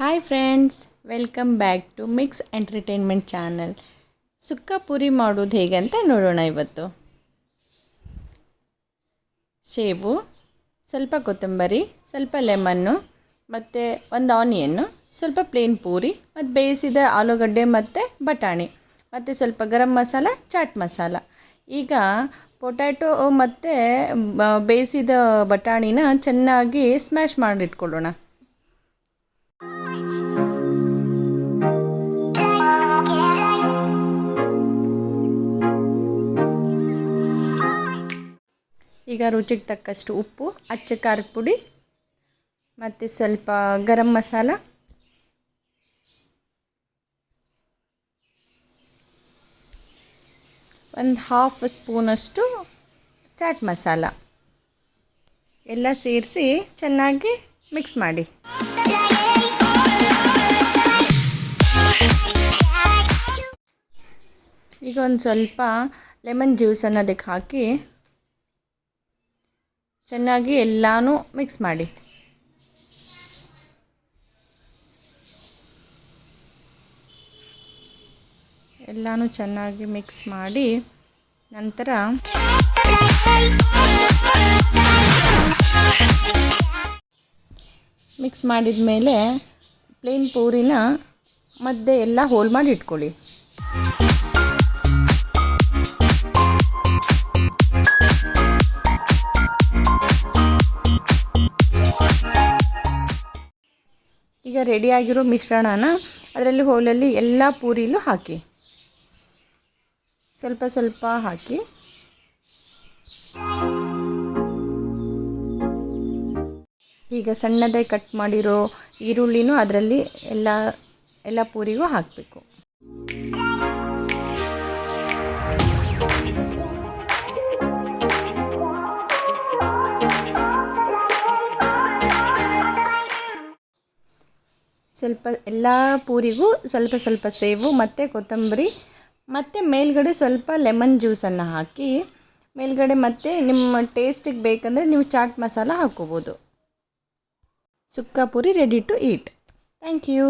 Hi friends, welcome back to mix entertainment channel. ಸುಕ್ಕ ಪೂರಿ ಮಾಡೋದು ಹೇಗೆ ಅಂತ ನೋಡೋಣ. ಇವತ್ತು ಸೇವು, ಸ್ವಲ್ಪ ಕೊತ್ತಂಬರಿ, ಸ್ವಲ್ಪ ಲೆಮನ್ನು ಮತ್ತು ಒಂದು ಆನಿಯನ್ನು, ಸ್ವಲ್ಪ ಪ್ಲೇನ್ ಪೂರಿ ಮತ್ತು ಬೇಯಿಸಿದ ಆಲೂಗಡ್ಡೆ ಮತ್ತು ಬಟಾಣಿ ಮತ್ತು ಸ್ವಲ್ಪ ಗರಂ ಮಸಾಲ, ಚಾಟ್ ಮಸಾಲ. ಈಗ ಪೊಟ್ಯಾಟೊ ಮತ್ತು ಬೇಯಿಸಿದ ಬಟಾಣಿನ ಚೆನ್ನಾಗಿ ಸ್ಮ್ಯಾಶ್ ಮಾಡಿಟ್ಕೊಳ್ಳೋಣ. ಈಗ ರುಚಿಗೆ ತಕ್ಕಷ್ಟು ಉಪ್ಪು, ಅಚ್ಚ ಖಾರದ ಪುಡಿ ಮತ್ತು ಸ್ವಲ್ಪ ಗರಂ ಮಸಾಲ, ಒಂದು ಹಾಫ್ ಸ್ಪೂನಷ್ಟು ಚಾಟ್ ಮಸಾಲ ಎಲ್ಲ ಸೇರಿಸಿ ಚೆನ್ನಾಗಿ ಮಿಕ್ಸ್ ಮಾಡಿ. ಈಗ ಒಂದು ಸ್ವಲ್ಪ ಲೆಮನ್ ಜ್ಯೂಸನ್ನು ಅದಕ್ಕೆ ಹಾಕಿ ಚೆನ್ನಾಗಿ ಎಲ್ಲನೂ ಮಿಕ್ಸ್ ಮಾಡಿ. ಎಲ್ಲನೂ ಚೆನ್ನಾಗಿ ಮಿಕ್ಸ್ ಮಾಡಿ ನಂತರ ಮಿಕ್ಸ್ ಮಾಡಿದ ಮೇಲೆ ಪ್ಲೇನ್ ಪೂರಿನ ಮಧ್ಯೆ ಎಲ್ಲ ಹೋಲ್ ಮಾಡಿ ಇಟ್ಕೊಳ್ಳಿ. ಈಗ ರೆಡಿಯಾಗಿರೋ ಮಿಶ್ರಣನ ಅದರಲ್ಲಿ ಹೋಲಲ್ಲಿ ಎಲ್ಲ ಪೂರಿಲೂ ಹಾಕಿ, ಸ್ವಲ್ಪ ಸ್ವಲ್ಪ ಹಾಕಿ. ಈಗ ಸಣ್ಣದಾಗಿ ಕಟ್ ಮಾಡಿರೋ ಈರುಳ್ಳಿನೂ ಅದರಲ್ಲಿ ಎಲ್ಲ ಪೂರಿಗೂ ಹಾಕಬೇಕು. ಸ್ವಲ್ಪ ಎಲ್ಲ ಪೂರಿಗೂ ಸ್ವಲ್ಪ ಸ್ವಲ್ಪ ಸೇವು ಮತ್ತು ಕೊತ್ತಂಬರಿ ಮತ್ತು ಮೇಲ್ಗಡೆ ಸ್ವಲ್ಪ ಲೆಮನ್ ಜ್ಯೂಸನ್ನು ಹಾಕಿ, ಮೇಲ್ಗಡೆ ಮತ್ತು ನಿಮ್ಮ ಟೇಸ್ಟಿಗೆ ಬೇಕಂದರೆ ನೀವು ಚಾಟ್ ಮಸಾಲ ಹಾಕ್ಕೋಬೋದು. ಸುಕ್ಕ ಪೂರಿ ready to eat. Thank you.